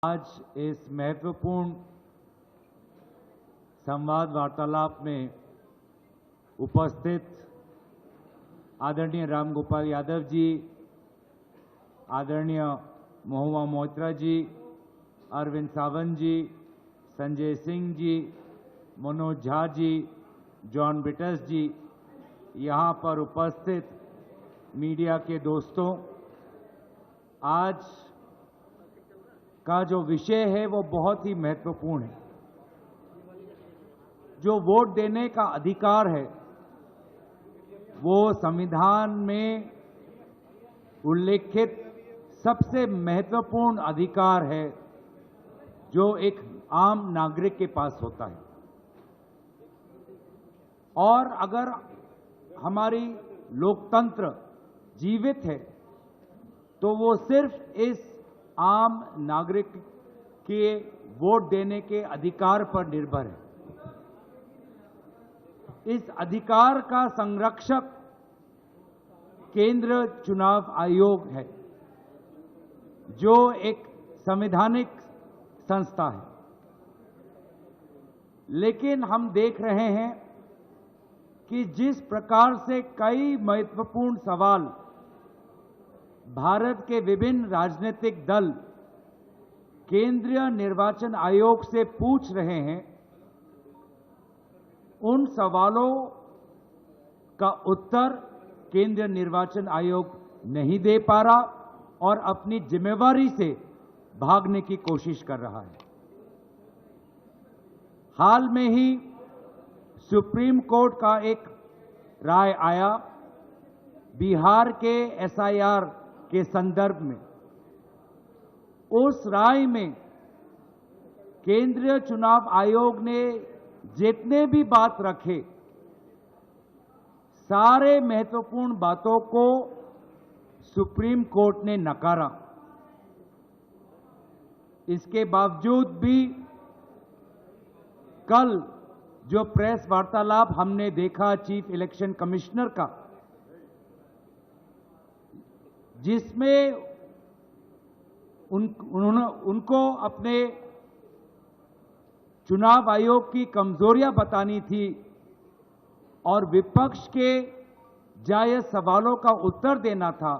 आज इस महत्वपूर्ण संवाद वार्तालाप में उपस्थित आदरणीय रामगोपाल यादव जी, आदरणीय महुआ मोइत्रा जी, अरविंद सावंत जी, संजय सिंह जी, मनोज झा जी, जॉन ब्रिटस जी, यहाँ पर उपस्थित मीडिया के दोस्तों, आज का जो विषय है वो बहुत ही महत्वपूर्ण है। जो वोट देने का अधिकार है वो संविधान में उल्लेखित सबसे महत्वपूर्ण अधिकार है जो एक आम नागरिक के पास होता है। और अगर हमारी लोकतंत्र जीवित है तो वो सिर्फ इस आम नागरिक के वोट देने के अधिकार पर निर्भर है। इस अधिकार का संरक्षक केंद्र चुनाव आयोग है, जो एक संवैधानिक संस्था है। लेकिन हम देख रहे हैं कि जिस प्रकार से कई महत्वपूर्ण सवाल भारत के विभिन्न राजनीतिक दल केंद्रीय निर्वाचन आयोग से पूछ रहे हैं, उन सवालों का उत्तर केंद्रीय निर्वाचन आयोग नहीं दे पा रहा और अपनी जिम्मेवारी से भागने की कोशिश कर रहा है। हाल में ही सुप्रीम कोर्ट का एक राय आया बिहार के एसआईआर के संदर्भ में। उस राय में केंद्रीय चुनाव आयोग ने जितने भी बात रखे, सारे महत्वपूर्ण बातों को सुप्रीम कोर्ट ने नकारा। इसके बावजूद भी कल जो प्रेस वार्तालाप हमने देखा चीफ इलेक्शन कमिश्नर का, जिसमें उनको अपने चुनाव आयोग की कमजोरियां बतानी थी और विपक्ष के जायज सवालों का उत्तर देना था,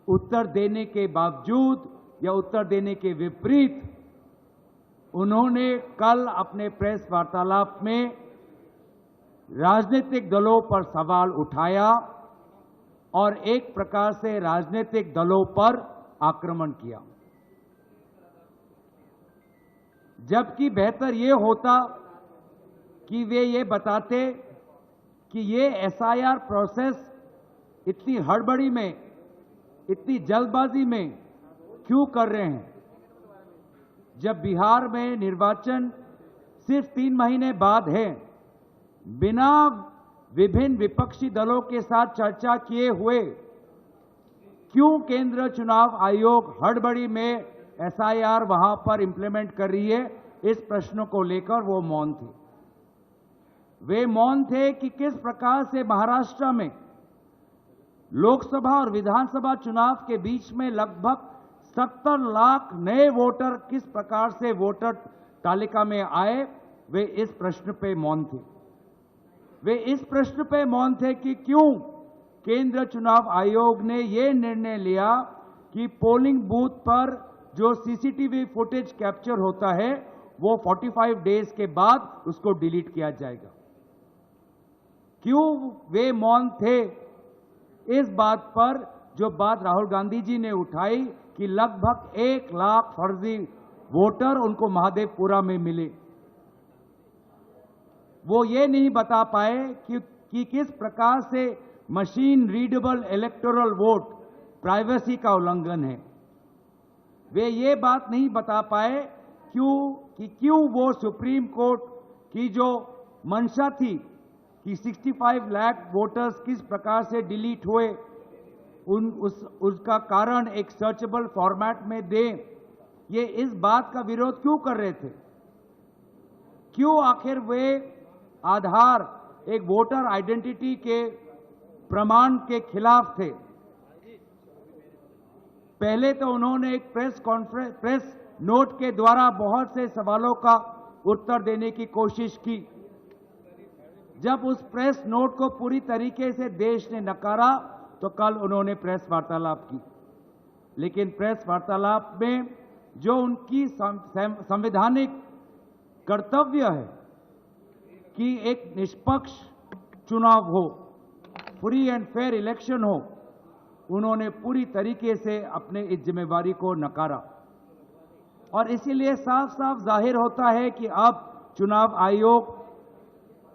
उत्तर देने के बावजूद या उत्तर देने के विपरीत उन्होंने कल अपने प्रेस वार्तालाप में राजनीतिक दलों पर सवाल उठाया और एक प्रकार से राजनीतिक दलों पर आक्रमण किया। जबकि बेहतर ये होता कि वे ये बताते कि ये एसआईआर प्रोसेस इतनी हड़बड़ी में, इतनी जल्दबाजी में क्यों कर रहे हैं, जब बिहार में निर्वाचन सिर्फ 3 महीने बाद है। बिना विभिन्न विपक्षी दलों के साथ चर्चा किए हुए क्यों केंद्र चुनाव आयोग हड़बड़ी में एसआईआर वहां पर इंप्लीमेंट कर रही है, इस प्रश्न को लेकर वो मौन थे। वे मौन थे कि किस प्रकार से महाराष्ट्र में लोकसभा और विधानसभा चुनाव के बीच में लगभग 70 लाख नए वोटर किस प्रकार से वोटर तालिका में आए, वे इस प्रश्न पे मौन थे। वे इस प्रश्न पे मौन थे कि क्यों केंद्र चुनाव आयोग ने ये निर्णय लिया कि पोलिंग बूथ पर जो सीसीटीवी फुटेज कैप्चर होता है वो 45 डेज के बाद उसको डिलीट किया जाएगा। क्यों वे मौन थे इस बात पर, जो बात राहुल गांधी जी ने उठाई कि लगभग 1 लाख फर्जी वोटर उनको महादेवपुरा में मिले। वो ये नहीं बता पाए कि किस प्रकार से machine readable electoral vote privacy का उल्लंघन है। वे ये बात नहीं बता पाए क्यों वो सुप्रीम कोर्ट की जो मंशा थी कि 65 लाख वोटर्स किस प्रकार से डिलीट हुए, उसका कारण एक सर्चेबल फॉर्मेट में दें, ये इस बात का विरोध क्यों कर रहे थे। क्यों आखिर वे आधार एक वोटर आइडेंटिटी के प्रमाण के खिलाफ थे। पहले तो उन्होंने एक प्रेस नोट के द्वारा बहुत से सवालों का उत्तर देने की कोशिश की। जब उस प्रेस नोट को पूरी तरीके से देश ने नकारा तो कल उन्होंने प्रेस वार्तालाप की। लेकिन प्रेस वार्तालाप में जो उनकी संवैधानिक कर्तव्य है कि एक निष्पक्ष चुनाव हो, फ्री एंड फेयर इलेक्शन हो, उन्होंने पूरी तरीके से अपने इस जिम्मेवारी को नकारा। और इसीलिए साफ साफ जाहिर होता है कि अब चुनाव आयोग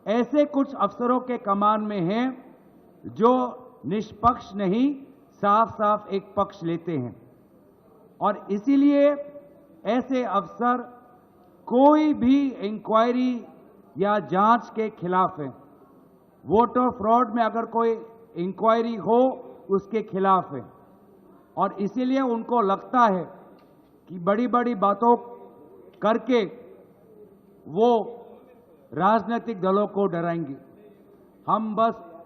ऐसे कुछ अफसरों के कमान में हैं जो निष्पक्ष नहीं, साफ साफ एक पक्ष लेते हैं। और इसीलिए ऐसे अफसर कोई भी इंक्वायरी या जांच के खिलाफ हैं। वोटर फ्रॉड में अगर कोई इंक्वायरी हो उसके खिलाफ है। और इसीलिए उनको लगता है कि बड़ी बड़ी बातों करके वो राजनीतिक दलों को डराएंगे। हम बस